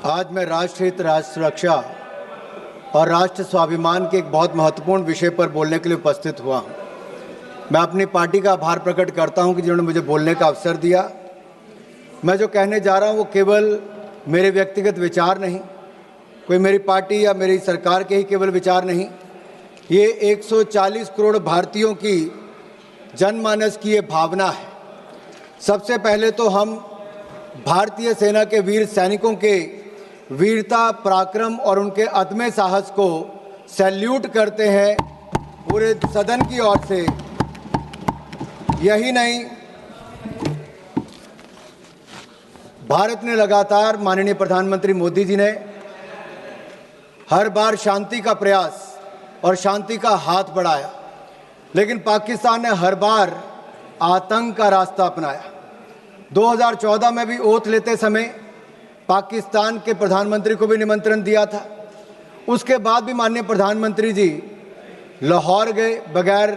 आज मैं राष्ट्र हित, राष्ट्र सुरक्षा और राष्ट्र स्वाभिमान के एक बहुत महत्वपूर्ण विषय पर बोलने के लिए उपस्थित हुआ हूँ। मैं अपनी पार्टी का आभार प्रकट करता हूँ कि जिन्होंने मुझे बोलने का अवसर दिया। मैं जो कहने जा रहा हूँ वो केवल मेरे व्यक्तिगत विचार नहीं, कोई मेरी पार्टी या मेरी सरकार के ही केवल विचार नहीं, ये 140 करोड़ भारतीयों की जनमानस की ये भावना है। सबसे पहले तो हम भारतीय सेना के वीर सैनिकों के वीरता, पराक्रम और उनके अदम्य साहस को सैल्यूट करते हैं पूरे सदन की ओर से। यही नहीं, भारत ने लगातार, माननीय प्रधानमंत्री मोदी जी ने हर बार शांति का प्रयास और शांति का हाथ बढ़ाया, लेकिन पाकिस्तान ने हर बार आतंक का रास्ता अपनाया। 2014 में भी ओथ लेते समय पाकिस्तान के प्रधानमंत्री को भी निमंत्रण दिया था। उसके बाद भी माननीय प्रधानमंत्री जी लाहौर गए, बगैर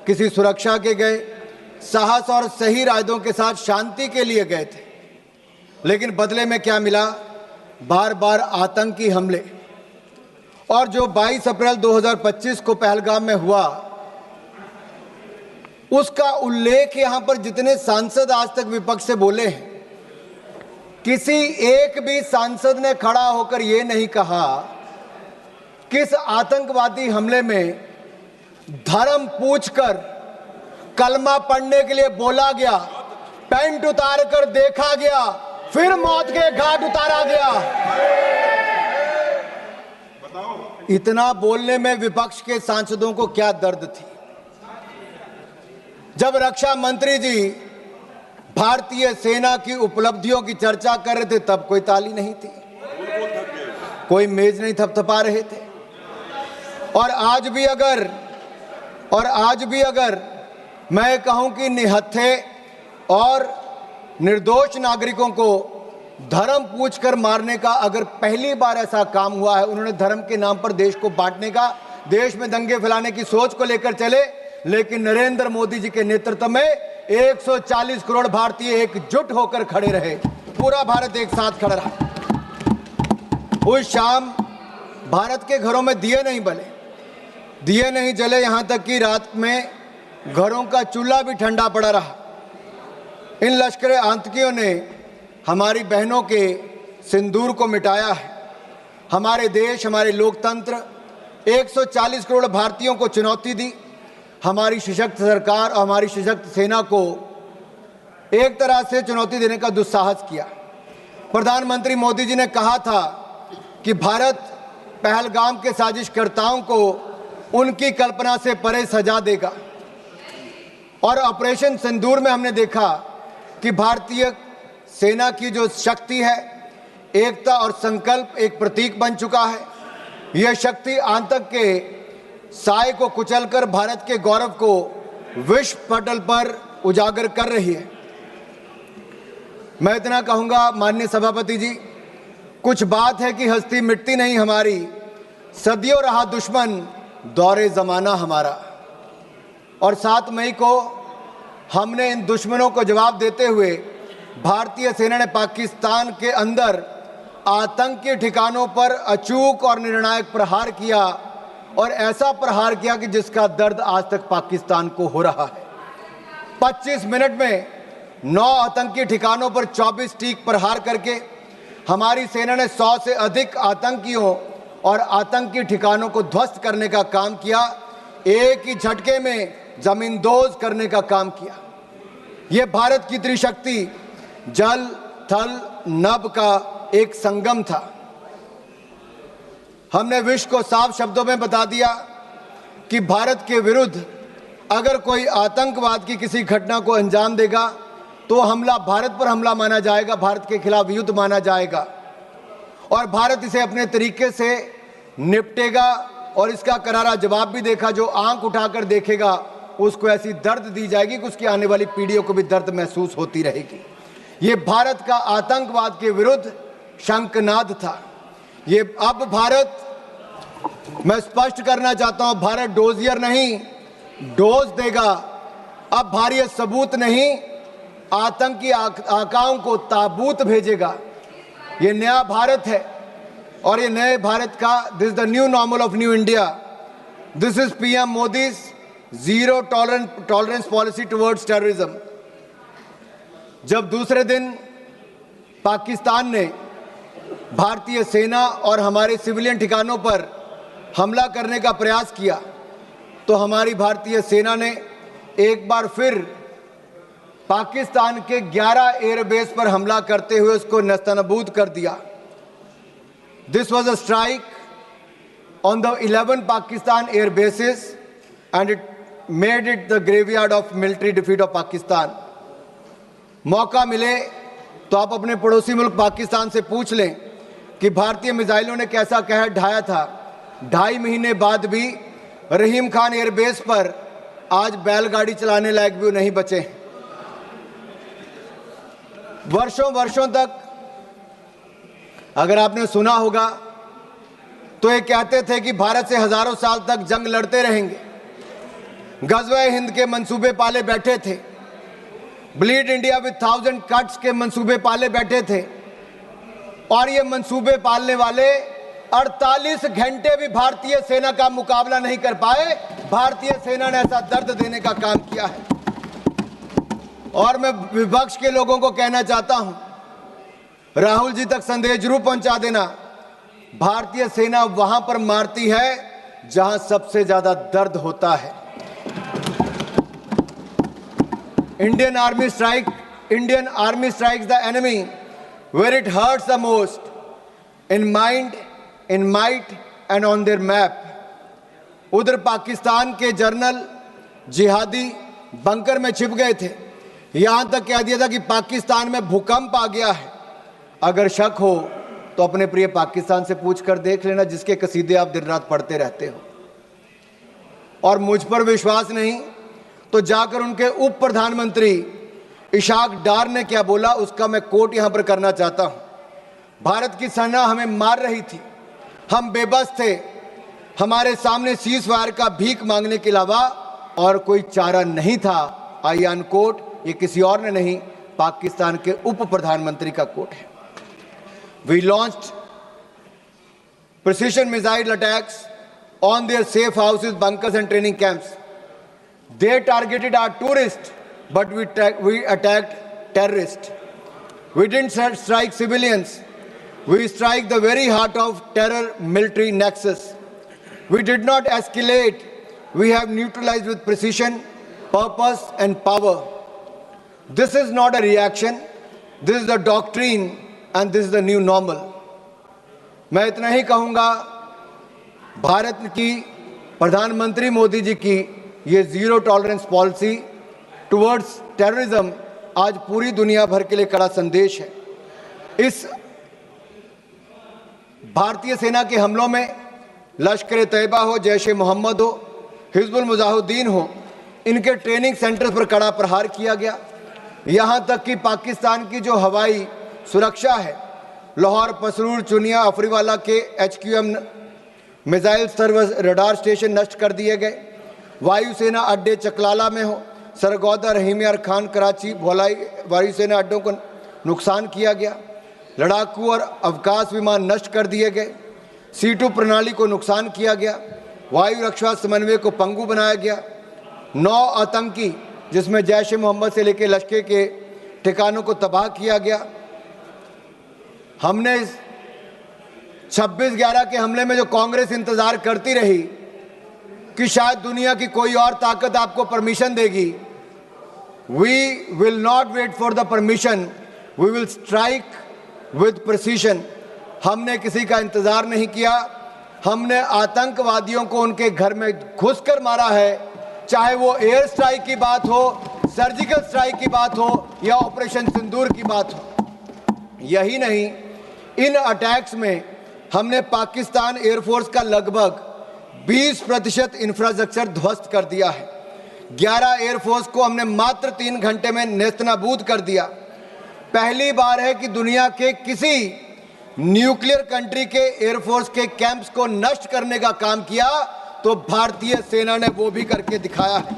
किसी सुरक्षा के गए, साहस और सही इरादों के साथ शांति के लिए गए थे। लेकिन बदले में क्या मिला? बार बार आतंकी हमले। और जो 22 अप्रैल 2025 को पहलगाम में हुआ, उसका उल्लेख यहां पर जितने सांसद आज तक विपक्ष से बोले हैं, किसी एक भी सांसद ने खड़ा होकर यह नहीं कहा किस आतंकवादी हमले में धर्म पूछकर कलमा पढ़ने के लिए बोला गया, पैंट उतार कर देखा गया, फिर मौत के घाट उतारा गया। इतना बोलने में विपक्ष के सांसदों को क्या दर्द थी। जब रक्षा मंत्री जी भारतीय सेना की उपलब्धियों की चर्चा कर रहे थे तब कोई ताली नहीं थी, कोई मेज नहीं थपथपा रहे थे। और आज भी अगर मैं कहूं कि निहत्थे और निर्दोष नागरिकों को धर्म पूछकर मारने का अगर पहली बार ऐसा काम हुआ है, उन्होंने धर्म के नाम पर देश को बांटने का, देश में दंगे फैलाने की सोच को लेकर चले, लेकिन नरेंद्र मोदी जी के नेतृत्व में 140 करोड़ भारतीय एकजुट होकर खड़े रहे। पूरा भारत एक साथ खड़ा रहा। उस शाम भारत के घरों में दिए नहीं बले, दिए नहीं जले, यहां तक कि रात में घरों का चूल्हा भी ठंडा पड़ा रहा। इन लश्करे आतंकियों ने हमारी बहनों के सिंदूर को मिटाया है। हमारे देश, हमारे लोकतंत्र, 140 करोड़ भारतीयों को चुनौती दी। हमारी सशक्त सरकार और हमारी सशक्त सेना को एक तरह से चुनौती देने का दुस्साहस किया। प्रधानमंत्री मोदी जी ने कहा था कि भारत पहलगाम के साजिशकर्ताओं को उनकी कल्पना से परे सजा देगा। और ऑपरेशन सिंदूर में हमने देखा कि भारतीय सेना की जो शक्ति है, एकता और संकल्प एक प्रतीक बन चुका है। यह शक्ति आतंक के साए को कुचलकर भारत के गौरव को विश्व पटल पर उजागर कर रही है। मैं इतना कहूंगा माननीय सभापति जी, कुछ बात है कि हस्ती मिटती नहीं हमारी, सदियों रहा दुश्मन दौरे जमाना हमारा। और 7 मई को हमने इन दुश्मनों को जवाब देते हुए भारतीय सेना ने पाकिस्तान के अंदर आतंकी ठिकानों पर अचूक और निर्णायक प्रहार किया, और ऐसा प्रहार किया कि जिसका दर्द आज तक पाकिस्तान को हो रहा है। 25 मिनट में 9 आतंकी ठिकानों पर 24 ठीक प्रहार करके हमारी सेना ने 100 से अधिक आतंकियों और आतंकी ठिकानों को ध्वस्त करने का काम किया। एक ही झटके में जमींदोज करने का काम किया। यह भारत की त्रिशक्ति जल, थल, नभ का एक संगम था। हमने विश्व को साफ शब्दों में बता दिया कि भारत के विरुद्ध अगर कोई आतंकवाद की किसी घटना को अंजाम देगा तो हमला भारत पर हमला माना जाएगा, भारत के खिलाफ युद्ध माना जाएगा, और भारत इसे अपने तरीके से निपटेगा। और इसका करारा जवाब भी देखा। जो आंख उठाकर देखेगा उसको ऐसी दर्द दी जाएगी कि उसकी आने वाली पीढ़ियों को भी दर्द महसूस होती रहेगी। ये भारत का आतंकवाद के विरुद्ध शंखनाद था। ये अब भारत, मैं स्पष्ट करना चाहता हूं, भारत डोजियर नहीं, डोज देगा। अब भारत सबूत नहीं, आतंकी आकाओं को ताबूत भेजेगा। ये नया भारत है और ये नए भारत का this is the new normal of new India. This is PM Modi's zero tolerance policy towards terrorism. जब दूसरे दिन पाकिस्तान ने भारतीय सेना और हमारे सिविलियन ठिकानों पर हमला करने का प्रयास किया तो हमारी भारतीय सेना ने एक बार फिर पाकिस्तान के 11 एयरबेस पर हमला करते हुए उसको नेस्तनाबूद कर दिया। This was a strike on the 11 Pakistan air bases and it made it the graveyard of military defeat of Pakistan. मौका मिले तो आप अपने पड़ोसी मुल्क पाकिस्तान से पूछ लें कि भारतीय मिसाइलों ने कैसा कहर ढाया था। 2.5 महीने बाद भी रहीम खान एयरबेस पर आज बैलगाड़ी चलाने लायक भी नहीं बचे। वर्षों वर्षों तक अगर आपने सुना होगा तो ये कहते थे कि भारत से हजारों साल तक जंग लड़ते रहेंगे। गज़वे हिंद के मंसूबे पाले बैठे थे, ब्लीड इंडिया विद 1000 कट्स के मंसूबे पाले बैठे थे और ये मंसूबे पालने वाले 48 घंटे भी भारतीय सेना का मुकाबला नहीं कर पाए। भारतीय सेना ने ऐसा दर्द देने का काम किया है। और मैं विपक्ष के लोगों को कहना चाहता हूं, राहुल जी तक संदेश जरूर पहुंचा देना, भारतीय सेना वहां पर मारती है जहां सबसे ज्यादा दर्द होता है। Indian army strikes the enemy where it hurts the most, in mind, in might and on their map। उधर पाकिस्तान के जर्नल जिहादी बंकर में छिप गए थे, यहां तक कह दिया था कि पाकिस्तान में भूकंप आ गया है। अगर शक हो तो अपने प्रिय पाकिस्तान से पूछ कर देख लेना, जिसके कसीदे आप दिन रात पढ़ते रहते हो। और मुझ पर विश्वास नहीं तो जाकर उनके उप प्रधानमंत्री इशाक डार ने क्या बोला उसका मैं कोट यहां पर करना चाहता हूं। भारत की सेना हमें मार रही थी, हम बेबस थे, हमारे सामने सीज फायर का भीख मांगने के अलावा और कोई चारा नहीं था। आई अन कोट, ये किसी और ने नहीं, पाकिस्तान के उप प्रधानमंत्री का कोट है। We launched precision missile attacks on their safe houses, bunkers and training camps। They targeted our tourists, but we attacked terrorists। We didn't strike civilians, we strike the very heart of terror military nexus। We did not escalate, we have neutralized with precision, purpose and power। This is not a reaction, this is the doctrine and this is the new normal। मैं इतना ही कहूंगा, भारत की प्रधानमंत्री मोदी जी की ये zero tolerance policy towards terrorism आज पूरी दुनिया भर के लिए कड़ा संदेश है। इस भारतीय सेना के हमलों में लश्कर तैयबा हो, जैश ए मोहम्मद हो, हिजबुल मुजाहिदीन हो, इनके ट्रेनिंग सेंटर पर कड़ा प्रहार किया गया। यहाँ तक कि पाकिस्तान की जो हवाई सुरक्षा है, लाहौर, पसरूर, चुनिया, अफरीवाला के HQM missile service radar station नष्ट कर दिए गए। वायुसेना अड्डे चकलाला में हो, सरगोदा, रहीम यार खान, कराची, भोलाई वायुसेना अड्डों को नुकसान किया गया। लड़ाकू और अवकाश विमान नष्ट कर दिए गए। C2 प्रणाली को नुकसान किया गया। वायु रक्षा समन्वय को पंगु बनाया गया। 9 आतंकी, जिसमें जैश ए मोहम्मद से लेकर लश्कर के ठिकानों को तबाह किया गया। हमने 26/11 के हमले में जो कांग्रेस इंतजार करती रही कि शायद दुनिया की कोई और ताकत आपको परमिशन देगी, we will not wait for the permission, we will strike with precision. हमने किसी का इंतजार नहीं किया, हमने आतंकवादियों को उनके घर में घुसकर मारा है, चाहे वो एयर स्ट्राइक की बात हो, सर्जिकल स्ट्राइक की बात हो या ऑपरेशन सिंदूर की बात हो। यही नहीं, इन अटैक्स में हमने पाकिस्तान एयरफोर्स का लगभग 20% इंफ्रास्ट्रक्चर ध्वस्त कर दिया है। 11 एयरफोर्स को हमने मात्र 3 घंटे में नेस्तनाबूद कर दिया। पहली बार है कि दुनिया के किसी न्यूक्लियर कंट्री के एयरफोर्स के कैंप्स को नष्ट करने का काम किया तो भारतीय सेना ने वो भी करके दिखाया है।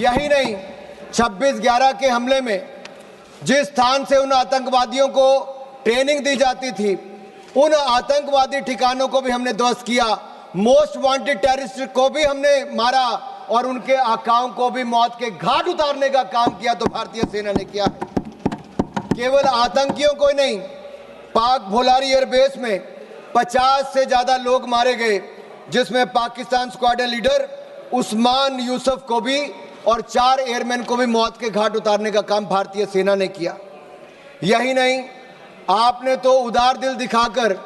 यही नहीं, 26/11 के हमले में जिस स्थान से उन आतंकवादियों को ट्रेनिंग दी जाती थी, उन आतंकवादी ठिकानों को भी हमने ध्वस्त किया, मोस्ट वांटेड टेररिस्ट को भी हमने मारा और उनके आकाओं को भी मौत के घाट उतारने का काम किया तो भारतीय सेना ने किया। केवल आतंकियों को ही नहीं, पाक भोलारी एयरबेस में 50 से ज्यादा लोग मारे गए, जिसमें पाकिस्तान स्क्वाड्रन लीडर उस्मान यूसुफ को भी और 4 एयरमैन को भी मौत के घाट उतारने का काम भारतीय सेना ने किया। यही नहीं, आपने तो उदार दिल दिखाकर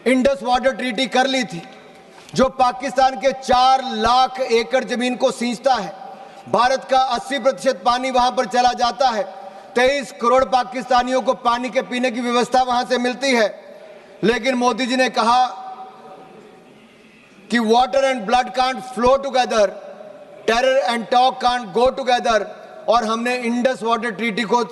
इंडस वाटर ट्रीटी कर ली थी, जो पाकिस्तान के 4 लाख एकड़ जमीन को सींचता है। भारत का 80% पानी वहां पर चला जाता है। 23 करोड़ पाकिस्तानियों को पानी के पीने की व्यवस्था वहां से मिलती है। लेकिन मोदी जी ने कहा कि water and blood can't flow together, terror and talk can't go together, और हमने इंडस वाटर ट्रीटी को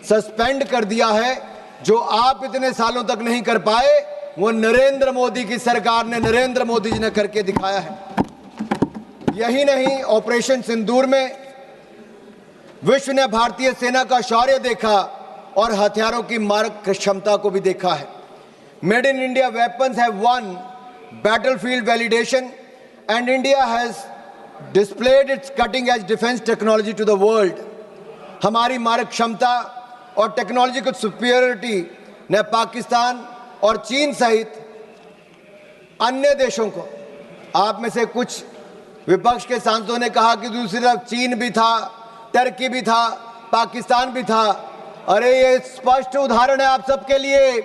सस्पेंड कर दिया है। जो आप इतने सालों तक नहीं कर पाए, वो नरेंद्र मोदी की सरकार ने, नरेंद्र मोदी जी ने करके दिखाया है। यही नहीं, ऑपरेशन सिंदूर में विश्व ने भारतीय सेना का शौर्य देखा और हथियारों की मारक क्षमता को भी देखा है। Made in India weapons have one battlefield validation and India has displayed its cutting edge defense technology to the world. हमारी मारक क्षमता और टेक्नोलॉजिकल सुपीरियरिटी ने पाकिस्तान और चीन सहित अन्य देशों को, आप में से कुछ विपक्ष के सांसदों ने कहा कि दूसरी तरफ चीन भी था, टर्की भी था, पाकिस्तान भी था। अरे ये स्पष्ट उदाहरण है आप सबके लिए,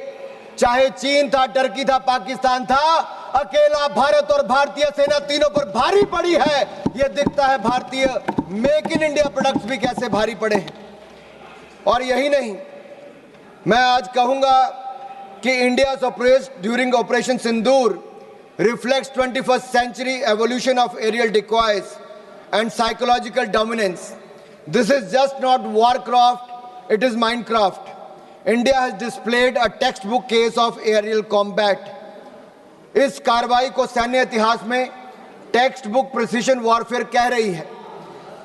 चाहे चीन था, टर्की था, पाकिस्तान था, अकेला भारत और भारतीय सेना तीनों पर भारी पड़ी है। यह दिखता है भारतीय मेक इन इंडिया प्रोडक्ट्स भी कैसे भारी पड़े हैं। और यही नहीं, मैं आज कहूंगा कि India's operation during operation Sindoor reflects 21st century evolution of aerial decoys and psychological dominance. This is just not warcraft, it is Minecraft. India has displayed a textbook case of aerial combat. इस कार्रवाई को सैन्य इतिहास में text book precision warfare कह रही है।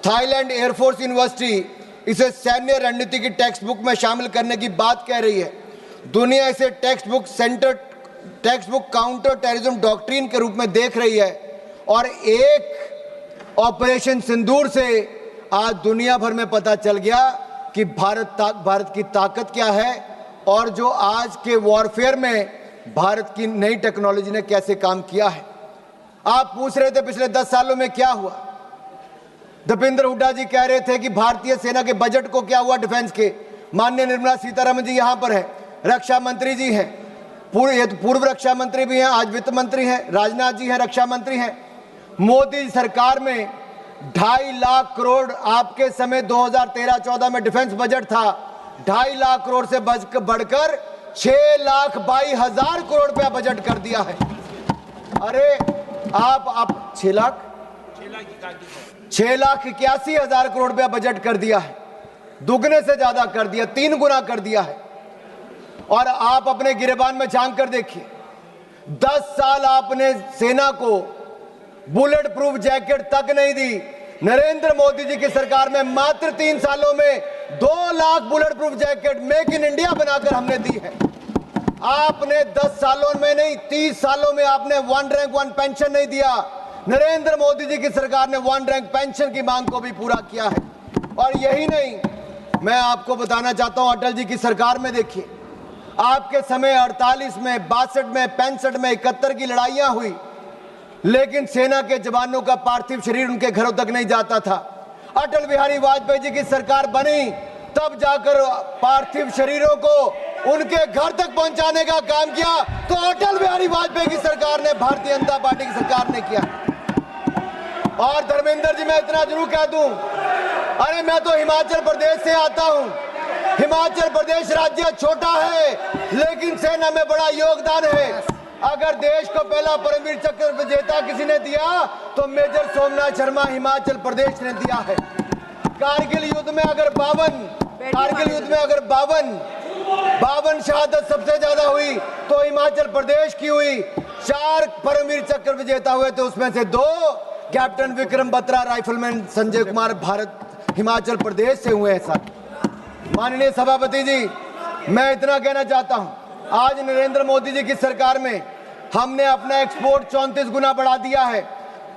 Thailand air force university इसे सैन्य रणनीति की टेक्स्ट बुक में शामिल करने की बात कह रही है। दुनिया इसे text book counter terrorism doctrine के रूप में देख रही है। और एक ऑपरेशन सिंदूर से आज दुनिया भर में पता चल गया कि भारत की ताकत क्या है और जो आज के वॉरफेयर में भारत की नई टेक्नोलॉजी ने कैसे काम किया है। आप पूछ रहे थे पिछले 10 सालों में क्या हुआ। दीपेंद्र हुड्डा जी कह रहे थे कि भारतीय सेना के बजट को क्या हुआ डिफेंस के। माननीय निर्मला सीतारमण जी यहां पर है, रक्षा मंत्री जी हैं, पूर्व रक्षा मंत्री भी हैं, आज वित्त मंत्री हैं, राजनाथ जी हैं, रक्षा मंत्री हैं। मोदी सरकार में 2.5 लाख करोड़, आपके समय 2013-14 में डिफेंस बजट था, 2.5 लाख करोड़ से बढ़कर 6,22,000 करोड़ रुपया बजट कर दिया है। अरे आप 6,81,000 करोड़ रुपया बजट कर दिया है, दुगने से ज्यादा कर दिया, 3 गुना कर दिया है। और आप अपने गिरेबान में झांक कर देखिए, 10 साल आपने सेना को बुलेट प्रूफ जैकेट तक नहीं दी। नरेंद्र मोदी जी की सरकार में मात्र 3 सालों में 2 lakh bullet proof jacket make in India बनाकर हमने दी है। आपने 10 सालों में नहीं, 30 सालों में आपने 1 रैंक 1 पेंशन नहीं दिया। नरेंद्र मोदी जी की सरकार ने 1 रैंक पेंशन की मांग को भी पूरा किया है। और यही नहीं, मैं आपको बताना चाहता हूं, अटल जी की सरकार में देखिए, आपके समय 48 में, 62 में, 65 में, 71 की लड़ाइयां हुई, लेकिन सेना के जवानों का पार्थिव शरीर उनके घरों तक नहीं जाता था। अटल बिहारी वाजपेयी जी की सरकार बनी, तब जाकर पार्थिव शरीरों को उनके घर तक पहुंचाने का काम किया। तो अटल बिहारी वाजपेयी की सरकार ने, भारतीय जनता पार्टी की सरकार ने किया। और धर्मेंद्र जी, मैं इतना जरूर कह दूं, अरे मैं तो हिमाचल प्रदेश से आता हूं। हिमाचल प्रदेश राज्य छोटा है, लेकिन सेना में बड़ा योगदान है। अगर देश को पहला परमवीर चक्र विजेता किसी ने दिया तो मेजर सोमनाथ शर्मा हिमाचल प्रदेश ने दिया है। कारगिल युद्ध में अगर 52 शहादत सबसे ज्यादा हुई तो हिमाचल प्रदेश की हुई। 4 परमवीर चक्र विजेता हुए थे, उसमें से 2 कैप्टन विक्रम बत्रा, राइफलमैन संजय कुमार हिमाचल प्रदेश से हुए हैं। सर माननीय सभापति जी, मैं इतना कहना चाहता हूं, आज नरेंद्र मोदी जी की सरकार में हमने अपना एक्सपोर्ट 34 गुना बढ़ा दिया है।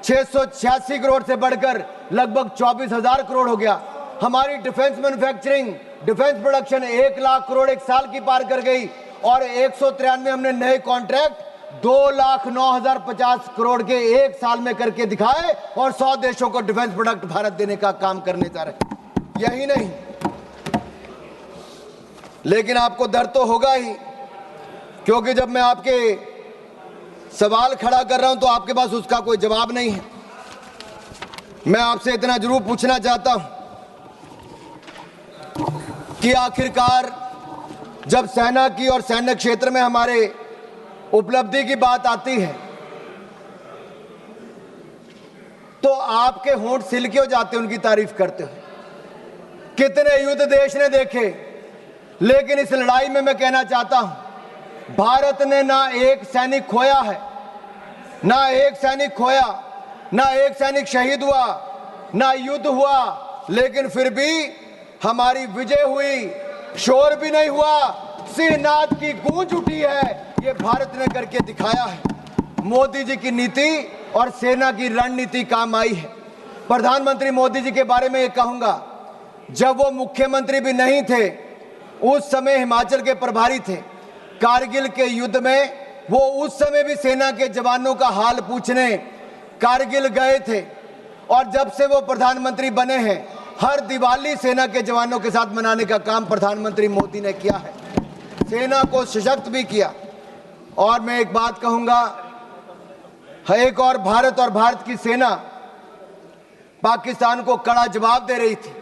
686 करोड़ से बढ़कर लगभग 24,000 करोड़ हो गया। हमारी defence manufacturing, defence production 1 lakh crore एक साल की पार कर गई और 193 हमने नए कॉन्ट्रैक्ट 2,09,050 करोड़ के एक साल में करके दिखाए और 100 देशों को डिफेंस प्रोडक्ट भारत देने का काम करने जा रहे। यही नहीं, लेकिन आपको डर तो होगा ही, क्योंकि जब मैं आपके सवाल खड़ा कर रहा हूं तो आपके पास उसका कोई जवाब नहीं है। मैं आपसे इतना जरूर पूछना चाहता हूं कि आखिरकार जब सेना की और सैन्य क्षेत्र में हमारे उपलब्धि की बात आती है तो आपके होंठ सिल क्यों जाते उनकी तारीफ करते हुए? कितने युद्ध देश ने देखे, लेकिन इस लड़ाई में मैं कहना चाहता हूं, भारत ने ना एक सैनिक खोया है, ना एक सैनिक खोया, ना एक सैनिक शहीद हुआ, ना युद्ध हुआ, लेकिन फिर भी हमारी विजय हुई, शोर भी नहीं हुआ, सिंहनाद की गूंज उठी है। ये भारत ने करके दिखाया है। मोदी जी की नीति और सेना की रणनीति काम आई है। प्रधानमंत्री मोदी जी के बारे में ये कहूंगा, जब वो मुख्यमंत्री भी नहीं थे, उस समय हिमाचल के प्रभारी थे। कारगिल के युद्ध में वो उस समय भी सेना के जवानों का हाल पूछने कारगिल गए थे, और जब से वो प्रधानमंत्री बने हैं, हर दिवाली सेना के जवानों के साथ मनाने का काम प्रधानमंत्री मोदी ने किया है। सेना को सशक्त भी किया। और मैं एक बात कहूंगा, एक और भारत की सेना पाकिस्तान को कड़ा जवाब दे रही थी,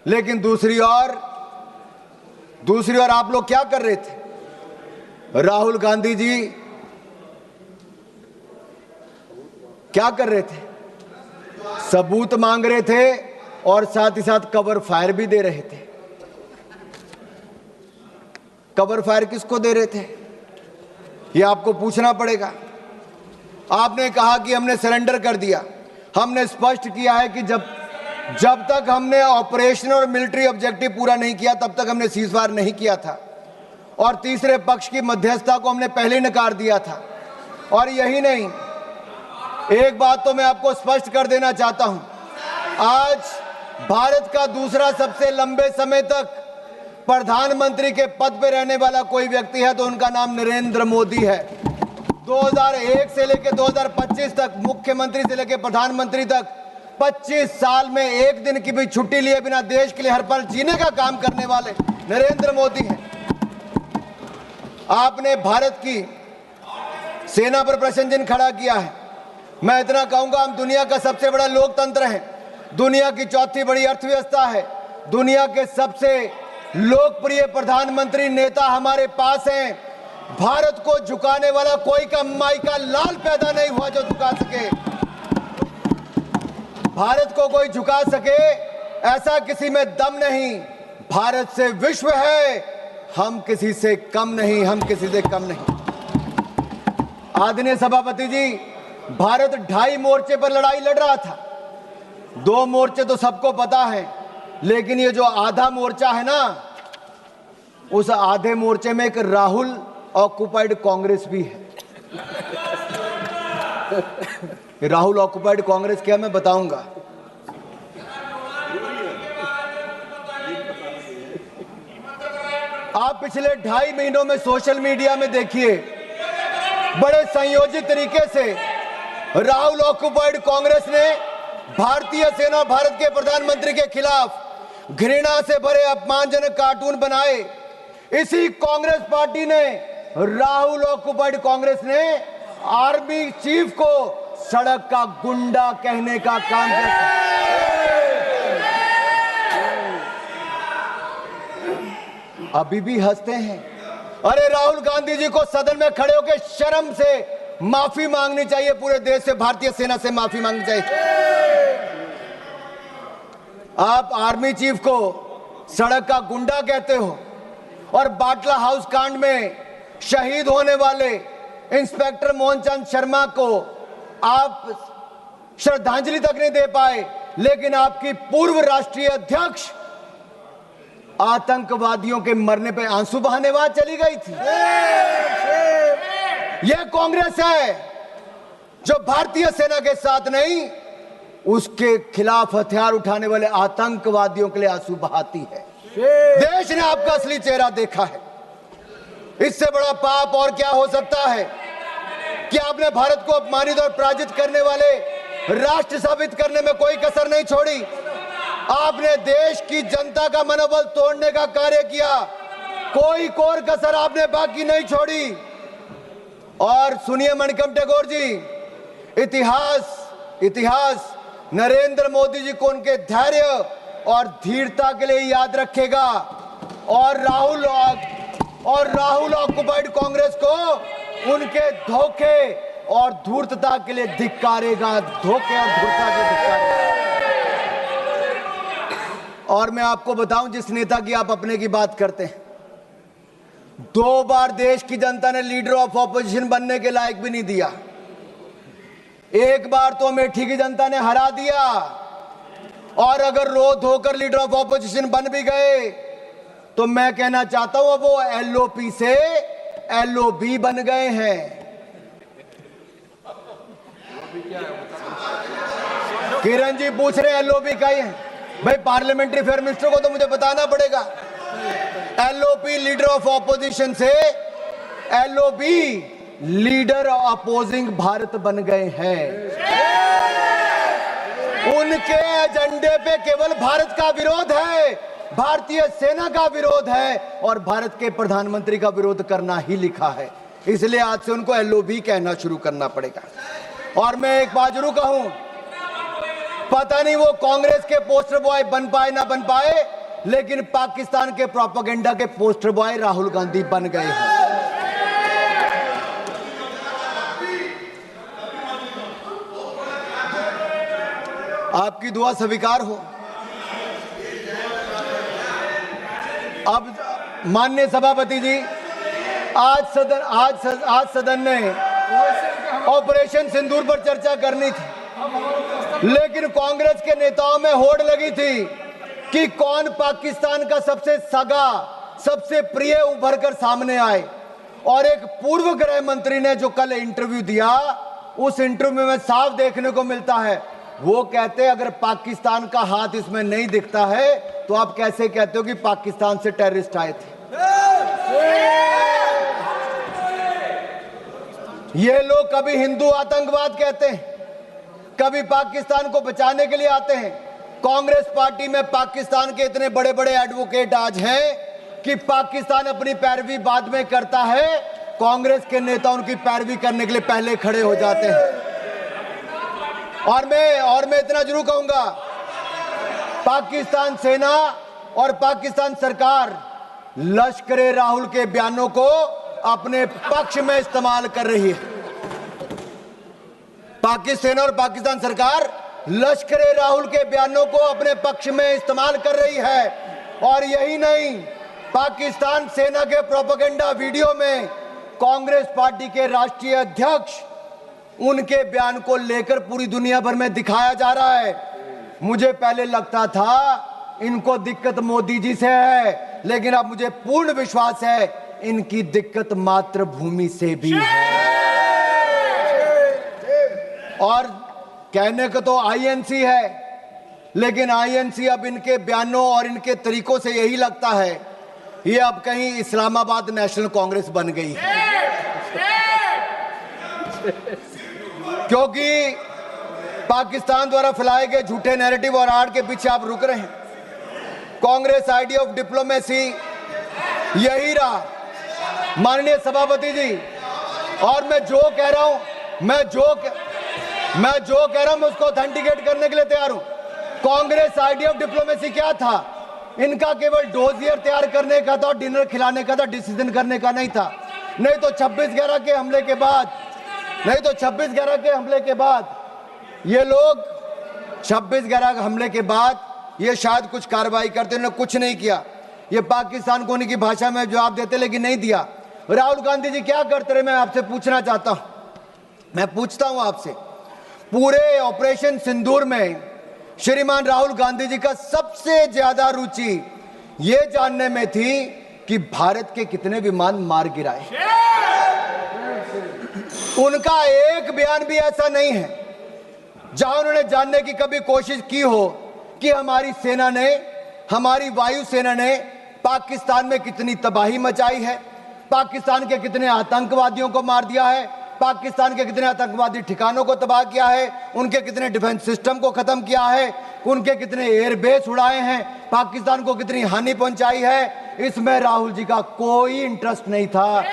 लेकिन दूसरी ओर आप लोग क्या कर रहे थे? राहुल गांधी जी क्या कर रहे थे? सबूत मांग रहे थे और साथ ही साथ कवर फायर भी दे रहे थे। कवर फायर किसको दे रहे थे, ये आपको पूछना पड़ेगा। आपने कहा कि हमने सरेंडर कर दिया। हमने स्पष्ट किया है कि जब तक हमने ऑपरेशनल और मिलिट्री ऑब्जेक्टिव पूरा नहीं किया, तब तक हमने सीजफायर नहीं किया था, और तीसरे पक्ष की मध्यस्थता को हमने पहले नकार दिया था। और यही नहीं, एक बात तो मैं आपको स्पष्ट कर देना चाहता हूं, आज भारत का दूसरा सबसे लंबे समय तक प्रधानमंत्री के पद पर रहने वाला कोई व्यक्ति है तो उनका नाम नरेंद्र मोदी है। 2001 से लेकर 2025 तक, मुख्यमंत्री से लेकर प्रधानमंत्री तक, 25 साल में एक दिन की भी छुट्टी लिए बिना देश के लिए हर पल जीने का काम करने वाले नरेंद्र मोदी हैं। आपने भारत की सेना पर प्रश्न चिन्ह खड़ा किया है। मैं इतना कहूंगा, हम दुनिया का सबसे बड़ा लोकतंत्र है, दुनिया की चौथी बड़ी अर्थव्यवस्था है, दुनिया के सबसे लोकप्रिय प्रधानमंत्री नेता हमारे पास हैं। भारत को झुकाने वाला कोई कमाई का लाल पैदा नहीं हुआ जो झुका सके। भारत को कोई झुका सके ऐसा किसी में दम नहीं। भारत से विश्व है, हम किसी से कम नहीं, हम किसी से कम नहीं। आदरणीय सभापति जी, भारत 2.5 मोर्चे पर लड़ाई लड़ रहा था। 2 मोर्चे तो सबको पता है, लेकिन ये जो आधा मोर्चा है ना, उस आधे मोर्चे में एक राहुल ऑक्युपाइड कांग्रेस भी है। राहुल ऑक्युपाइड कांग्रेस क्या, मैं बताऊंगा। आप पिछले 2.5 महीनों में सोशल मीडिया में देखिए, बड़े संयोजित तरीके से राहुल ऑक्युपाइड कांग्रेस ने भारतीय सेना, भारत के प्रधानमंत्री के खिलाफ घृणा से भरे अपमानजनक कार्टून बनाए। इसी कांग्रेस पार्टी ने, राहुल ऑक्युपाइड कांग्रेस ने आर्मी चीफ को सड़क का गुंडा कहने का काम किया। अभी भी हंसते हैं। अरे राहुल गांधी जी को सदन में खड़े होकर शर्म से माफी मांगनी चाहिए, पूरे देश से, भारतीय सेना से माफी मांगनी चाहिए। आप आर्मी चीफ को सड़क का गुंडा कहते हो, और बाटला हाउस कांड में शहीद होने वाले इंस्पेक्टर मोहनचंद शर्मा को आप श्रद्धांजलि तक नहीं दे पाए, लेकिन आपकी पूर्व राष्ट्रीय अध्यक्ष आतंकवादियों के मरने पे आंसू बहाने वहां चली गई थी। यह कांग्रेस है जो भारतीय सेना के साथ नहीं, उसके खिलाफ हथियार उठाने वाले आतंकवादियों के लिए आंसू बहाती है। देश ने आपका असली चेहरा देखा है। इससे बड़ा पाप और क्या हो सकता है कि आपने भारत को अपमानित और पराजित करने वाले राष्ट्र साबित करने में कोई कसर नहीं छोड़ी। आपने देश की जनता का मनोबल तोड़ने का कार्य किया, कोई कोर कसर आपने बाकी नहीं छोड़ी। और सुनिए मणिकम टैगोर जी, इतिहास नरेंद्र मोदी जी को उनके धैर्य और धीरता के लिए याद रखेगा, और राहुल ऑक्युपाइड कांग्रेस को उनके धोखे और धूर्तता के लिए धिक्कारेगा, धोखे और धूर्तता के लिए धिक्कारेगा। और मैं आपको बताऊं, जिस नेता की आप अपने की बात करते हैं, 2 बार देश की जनता ने लीडर ऑफ ऑपोजिशन बनने के लायक भी नहीं दिया। एक बार तो अमेठी की जनता ने हरा दिया, और अगर रो धोकर लीडर ऑफ ऑपोजिशन बन भी गए तो मैं कहना चाहता हूं वो एलओपी से एलओबी बन गए हैं। किरण जी पूछ रहे एलओबी का ही है भाई, पार्लियामेंट्री अफेयर मिनिस्टर को तो मुझे बताना पड़ेगा। एलओपी लीडर ऑफ ऑपोजिशन से एलओबी लीडर अपोजिंग भारत बन गए हैं। उनके एजेंडे पे केवल भारत का विरोध है, भारतीय सेना का विरोध है, और भारत के प्रधानमंत्री का विरोध करना ही लिखा है। इसलिए आज से उनको एलओबी कहना शुरू करना पड़ेगा। और मैं एक बात जरूर कहूं, पता नहीं वो कांग्रेस के पोस्टर बॉय बन पाए ना बन पाए, लेकिन पाकिस्तान के प्रोपेगेंडा के पोस्टर बॉय राहुल गांधी बन गए हैं। आपकी दुआ स्वीकार हो। अब माननीय सभापति जी, आज सदन ने ऑपरेशन सिंदूर पर चर्चा करनी थी, लेकिन कांग्रेस के नेताओं में होड़ लगी थी कि कौन पाकिस्तान का सबसे सगा, सबसे प्रिय उभर कर सामने आए। और एक पूर्व गृह मंत्री ने जो कल इंटरव्यू दिया, उस इंटरव्यू में साफ देखने को मिलता है, वो कहते अगर पाकिस्तान का हाथ इसमें नहीं दिखता है तो आप कैसे कहते हो कि पाकिस्तान से टेररिस्ट आए थे। ये लोग कभी हिंदू आतंकवाद कहते हैं, कभी पाकिस्तान को बचाने के लिए आते हैं। कांग्रेस पार्टी में पाकिस्तान के इतने बड़े बड़े एडवोकेट आज हैं कि पाकिस्तान अपनी पैरवी बाद में करता है, कांग्रेस के नेता उनकी पैरवी करने के लिए पहले खड़े हो जाते हैं। और मैं इतना जरूर कहूंगा, पाकिस्तान सेना और पाकिस्तान सरकार लश्करे राहुल के बयानों को अपने पक्ष में इस्तेमाल कर रही है। पाकिस्तान सेना और पाकिस्तान सरकार लश्करे राहुल के बयानों को अपने पक्ष में इस्तेमाल कर रही है। और यही नहीं, पाकिस्तान सेना के प्रोपेगेंडा वीडियो में कांग्रेस पार्टी के राष्ट्रीय अध्यक्ष उनके बयान को लेकर पूरी दुनिया भर में दिखाया जा रहा है। मुझे पहले लगता था इनको दिक्कत मोदी जी से है, लेकिन अब मुझे पूर्ण विश्वास है इनकी दिक्कत मातृभूमि से भी है। और कहने को तो आईएनसी है, लेकिन आईएनसी अब इनके बयानों और इनके तरीकों से यही लगता है ये अब कहीं इस्लामाबाद नेशनल कांग्रेस बन गई है। क्योंकि पाकिस्तान द्वारा फैलाए गए झूठे नैरेटिव और आड़ के पीछे आप रुक रहे हैं। कांग्रेस आइडिया ऑफ डिप्लोमेसी यही रहा, माननीय सभापति जी। और मैं जो कह रहा हूं मैं उसको ऑथेंटिकेट करने के लिए तैयार हूं। कांग्रेस आइडिया ऑफ डिप्लोमेसी क्या था? इनका केवल डोजियर तैयार करने का था, डिनर खिलाने का था, डिसीजन करने का नहीं था। नहीं तो 26/11 के हमले के बाद ये लोग 26/11 हमले के बाद ये शायद कुछ कार्रवाई करते, उन्होंने कुछ नहीं किया। ये पाकिस्तान को उनकी भाषा में जवाब देते, लेकिन नहीं दिया। राहुल गांधी जी क्या करते रहे, मैं आपसे पूछना चाहता हूं। मैं पूछता हूं आपसे, पूरे ऑपरेशन सिंदूर में श्रीमान राहुल गांधी जी का सबसे ज्यादा रुचि ये जानने में थी कि भारत के कितने विमान मार गिराए। उनका एक बयान भी ऐसा नहीं है जहां उन्होंने जानने की कभी कोशिश की हो कि हमारी सेना ने, हमारी वायुसेना ने पाकिस्तान में कितनी तबाही मचाई है, पाकिस्तान के कितने आतंकवादियों को मार दिया है, पाकिस्तान के कितने आतंकवादी ठिकानों को तबाह किया है, उनके कितने डिफेंस सिस्टम को खत्म किया है, उनके कितने एयरबेस उड़ाए हैं, पाकिस्तान को कितनी हानि पहुंचाई है। इसमें राहुल जी का कोई इंटरेस्ट नहीं था,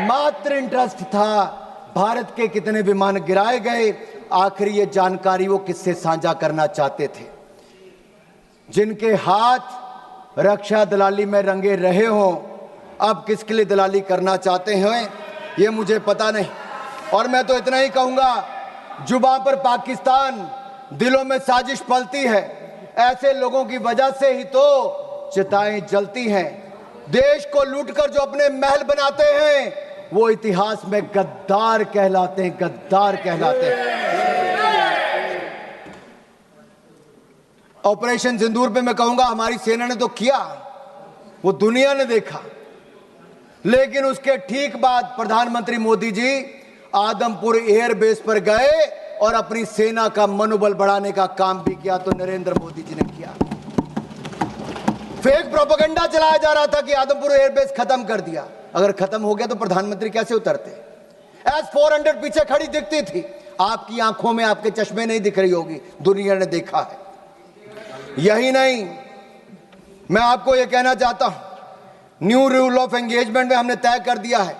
मात्र इंटरेस्ट था भारत के कितने विमान गिराए गए। आखिर ये जानकारी वो किससे साझा करना चाहते थे? जिनके हाथ रक्षा दलाली में रंगे रहे हों, अब किसके लिए दलाली करना चाहते हैं ये मुझे पता नहीं। और मैं तो इतना ही कहूंगा, जुबान पर पाकिस्तान, दिलों में साजिश पलती है। ऐसे लोगों की वजह से ही तो चिताएं जलती हैं। देश को लूटकर जो अपने महल बनाते हैं वो इतिहास में गद्दार कहलाते हैं, गद्दार कहलाते हैं। ऑपरेशन सिंदूर पे मैं कहूंगा हमारी सेना ने तो किया, वो दुनिया ने देखा, लेकिन उसके ठीक बाद प्रधानमंत्री मोदी जी आदमपुर एयरबेस पर गए और अपनी सेना का मनोबल बढ़ाने का काम भी किया। तो नरेंद्र मोदी जी ने किया। फेक प्रोपेगेंडा चलाया जा रहा था कि आदमपुर एयरबेस खत्म कर दिया। अगर खत्म हो गया तो प्रधानमंत्री कैसे उतरते? S-400 पीछे खड़ी दिखती थी, आपकी आंखों में, आपके चश्मे नहीं दिख रही होगी, दुनिया ने देखा है। यही नहीं, मैं आपको यह कहना चाहता हूं, न्यू रूल ऑफ एंगेजमेंट में हमने तय कर दिया है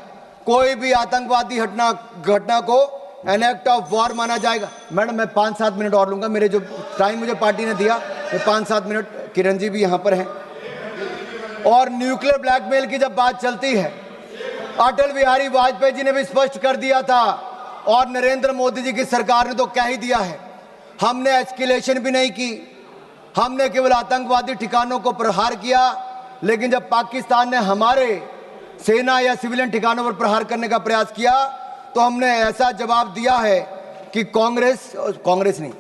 कोई भी आतंकवादी घटना को एन एक्ट ऑफ वॉर माना जाएगा। मैडम मैं 5-7 मिनट और लूंगा, मेरे जो टाइम मुझे पार्टी ने दिया, मैं 5-7 मिनट, किरण जी भी यहां पर हैं। और न्यूक्लियर ब्लैकमेल की जब बात चलती है, अटल बिहारी वाजपेयी जी ने भी स्पष्ट कर दिया था और नरेंद्र मोदी जी की सरकार ने तो कह ही दिया है। हमने एस्केलेशन भी नहीं की, हमने केवल आतंकवादी ठिकानों को प्रहार किया। लेकिन जब पाकिस्तान ने हमारे सेना या सिविलियन ठिकानों पर प्रहार करने का प्रयास किया तो हमने ऐसा जवाब दिया है कि कांग्रेस नहीं,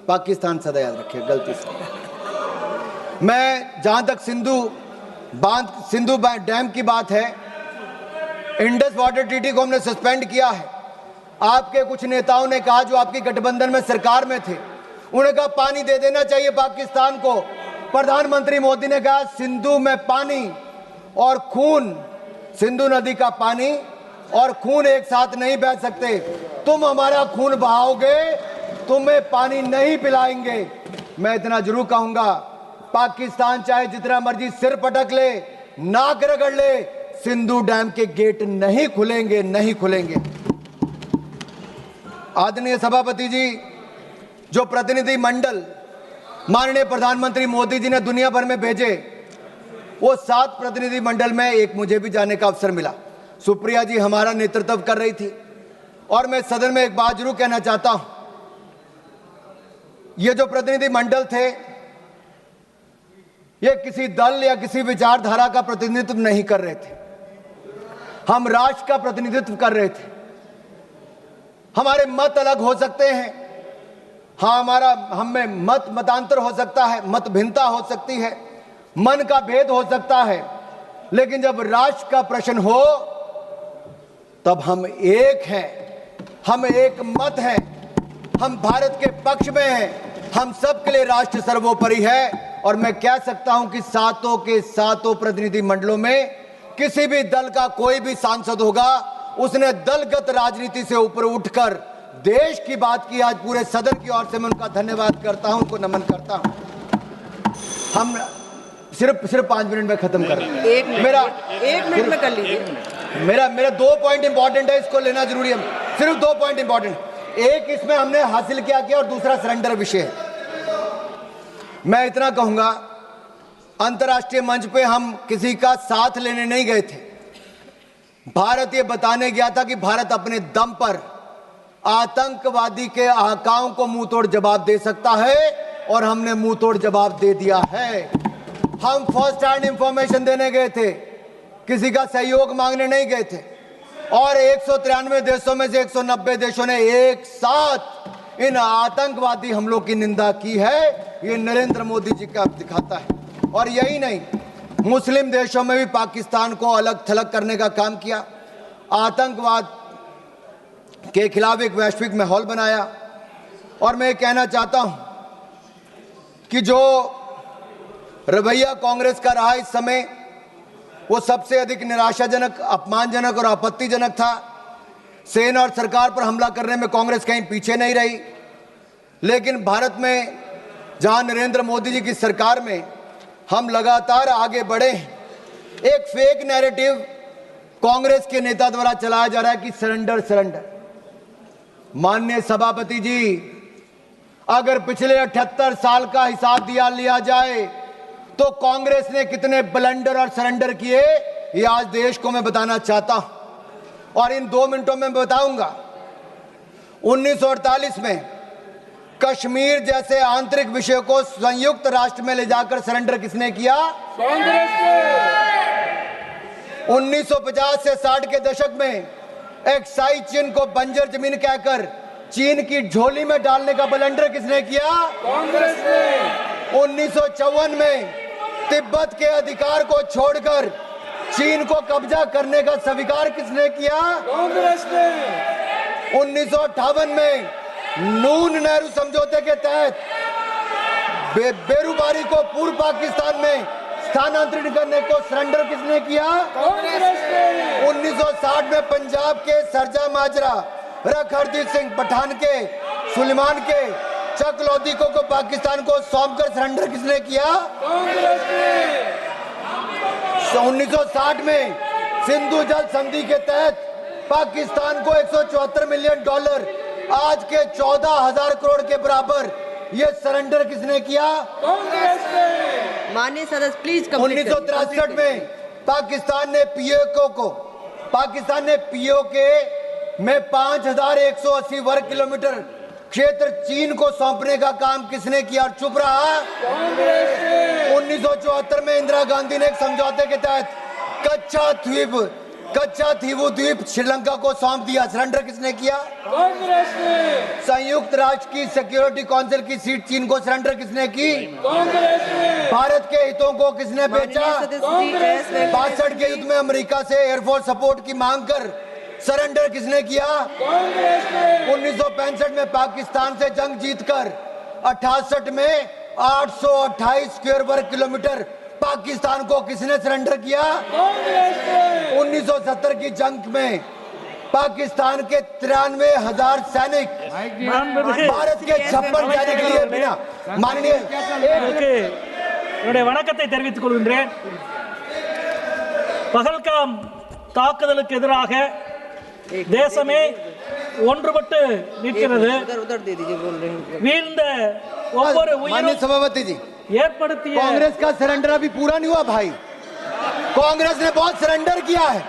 पाकिस्तान सदा याद रखिए, गलती से। मैं जहां तक सिंधु डैम की बात है, इंडस वाटर ट्रीटी को हमने सस्पेंड किया है। आपके कुछ नेताओं ने कहा, जो आपकी गठबंधन में सरकार में थे, उन्हें कहा पानी दे देना चाहिए पाकिस्तान को। प्रधानमंत्री मोदी ने कहा सिंधु में पानी और खून, सिंधु नदी का पानी और खून एक साथ नहीं बह सकते। तुम हमारा खून बहाओगे, तुम्हें पानी नहीं पिलाएंगे। मैं इतना जरूर कहूंगा, पाकिस्तान चाहे जितना मर्जी सिर पटक ले, नाक रगड़ ले, सिंधु डैम के गेट नहीं खुलेंगे, नहीं खुलेंगे। आदरणीय सभापति जी, जो प्रतिनिधि मंडल माननीय प्रधानमंत्री मोदी जी ने दुनिया भर में भेजे, वो 7 प्रतिनिधि मंडल में एक मुझे भी जाने का अवसर मिला। सुप्रिया जी हमारा नेतृत्व कर रही थी। और मैं सदन में एक बात जरूर कहना चाहता हूं, ये जो प्रतिनिधि मंडल थे, ये किसी दल या किसी विचारधारा का प्रतिनिधित्व नहीं कर रहे थे, हम राष्ट्र का प्रतिनिधित्व कर रहे थे। हमारे मत अलग हो सकते हैं, हाँ, हम में मतांतर हो सकता है, मत भिन्नता हो सकती है, मन का भेद हो सकता है, लेकिन जब राष्ट्र का प्रश्न हो तब हम एक हैं, हम एक मत हैं, हम भारत के पक्ष में हैं, हम सबके लिए राष्ट्र सर्वोपरि है। और मैं कह सकता हूं कि 7 के 7 प्रतिनिधि मंडलों में किसी भी दल का कोई भी सांसद होगा, उसने दलगत राजनीति से ऊपर उठकर देश की बात की। आज पूरे सदन की ओर से मैं उनका धन्यवाद करता हूं, उनको नमन करता हूं। हम सिर्फ 5 मिनट में खत्म कर रहे हैं। एक मिनट में कर लीजिए। मेरा 2 पॉइंट इंपॉर्टेंट है, इसको लेना जरूरी है। सिर्फ 2 पॉइंट इंपॉर्टेंट, एक इसमें हमने हासिल क्या किया और दूसरा सरेंडर विषय है। मैं इतना कहूंगा, अंतर्राष्ट्रीय मंच पे हम किसी का साथ लेने नहीं गए थे। भारत ये बताने गया था कि भारत अपने दम पर आतंकवादी के आकाओं को मुंह तोड़ जवाब दे सकता है, और हमने मुंह तोड़ जवाब दे दिया है। हम फर्स्ट हैंड इंफॉर्मेशन देने गए थे, किसी का सहयोग मांगने नहीं गए थे। और 193 देशों में से 190 देशों ने एक साथ इन आतंकवादी हमलों की निंदा की है। ये नरेंद्र मोदी जी का दिखाता है। और यही नहीं, मुस्लिम देशों में भी पाकिस्तान को अलग थलग करने का काम किया, आतंकवाद के खिलाफ एक वैश्विक माहौल बनाया। और मैं कहना चाहता हूं कि जो रवैया कांग्रेस का रहा इस समय, वो सबसे अधिक निराशाजनक, अपमानजनक और आपत्तिजनक था। सेना और सरकार पर हमला करने में कांग्रेस कहीं पीछे नहीं रही, लेकिन भारत में जहां नरेंद्र मोदी जी की सरकार में हम लगातार आगे बढ़े, एक फेक नैरेटिव कांग्रेस के नेता द्वारा चलाया जा रहा है कि सरेंडर सरेंडर। माननीय सभापति जी, अगर पिछले 78 साल का हिसाब लिया जाए तो कांग्रेस ने कितने ब्लंडर और सरेंडर किए, ये आज देश को मैं बताना चाहता हूं और इन 2 मिनटों में बताऊंगा। 1948 में कश्मीर जैसे आंतरिक विषय को संयुक्त राष्ट्र में ले जाकर सरेंडर किसने किया? कांग्रेस ने। 1950 से 60 के दशक में एक्साई चीन को बंजर जमीन कहकर चीन की झोली में डालने का ब्लंडर किसने किया? कांग्रेस ने। 1954 में तिब्बत के अधिकार को छोड़कर चीन को कब्जा करने का स्वीकार किसने किया? कांग्रेस ने। 1958 में नून नेहरू समझौते के तहत बेरूबारी को पूर्व पाकिस्तान में स्थानांतरित करने को सरेंडर किसने किया? कांग्रेस ने। 1960 में पंजाब के सरजा माजरा, रख हरदीप सिंह पठान के, सुलेमान के, चक लोधी को पाकिस्तान को सौंपकर सरेंडर किसने किया? कांग्रेस ने। 1960 में सिंधु जल संधि के तहत पाकिस्तान को $174 मिलियन, आज के 14,000 करोड़ के बराबर, ये सरेंडर किसने किया? कांग्रेस ने। माननीय सदस्य प्लीज। 1963 में पाकिस्तान ने पीओके में 5,180 वर्ग किलोमीटर क्षेत्र चीन को सौंपने का काम किसने किया और चुप रहा? कांग्रेस ने। 1974 में इंदिरा गांधी ने एक समझौते के तहत कच्चा थीवू द्वीप श्रीलंका को सौंप दिया, सरेंडर किसने किया? कांग्रेस ने। संयुक्त राष्ट्र की सिक्योरिटी काउंसिल की सीट चीन को सरेंडर किसने की? कांग्रेस ने। भारत के हितों को किसने बेचा? 62 के युद्ध में अमेरिका से एयरफोर्स सपोर्ट की मांग कर सरेंडर किसने किया? कांग्रेस ने। 1965 में पाकिस्तान से जंग जीतकर 68 में 828 स्क्वायर वर्ग किलोमीटर पाकिस्तान को किसने सरेंडर किया? कांग्रेस ने। 1970 की जंग में पाकिस्तान के 93,000 सैनिक भारत के 56 सैनिक लिए बिना माननीय என்னுடைய வணக்கத்தை தெரிவித்துக் கொள்கின்றேன். பகல்காம் தாக்குதலுக்கு எதிராக தேசமே ஒன்றுபட்டு நிற்கிறது. வீழ்ந்த ஒவ்வொரு माननीय सभापति जी, ஏற்படுத்திய कांग्रेस का सरेंडर अभी पूरा नहीं हुआ भाई। कांग्रेस ने बहुत सरेंडर किया है,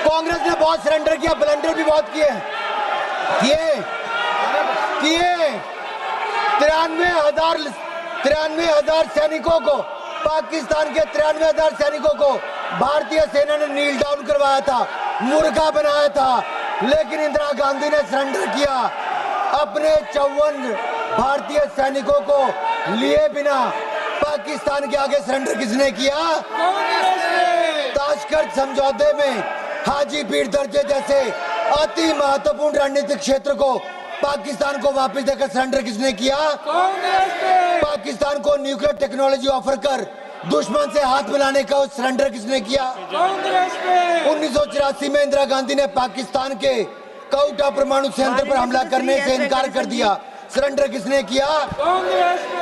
कांग्रेस ने बहुत सरेंडर किया, ब्लंडर भी बहुत किए 93,000 सैनिकों को, पाकिस्तान के 93,000 सैनिकों को भारतीय सेना ने नील डाउन करवाया था, मुर्गा बनाया था, लेकिन इंदिरा गांधी ने सरेंडर किया। अपने 54 भारतीय सैनिकों को लिए बिना पाकिस्तान के आगे सरेंडर किसने किया? कांग्रेस ने। ताशकंद समझौते में हाजी पीर दर्जे जैसे अति महत्वपूर्ण रणनीतिक क्षेत्र को पाकिस्तान को वापस देकर सरेंडर किसने किया? कांग्रेस ने। पाकिस्तान को न्यूक्लियर टेक्नोलॉजी ऑफर कर दुश्मन से हाथ मिलाने का सरेंडर किसने किया? कांग्रेस ने। 1984 में इंदिरा गांधी ने पाकिस्तान के कोटा परमाणु संयंत्र पर हमला करने से इनकार कर दिया, सरेंडर किसने किया? कांग्रेस ने।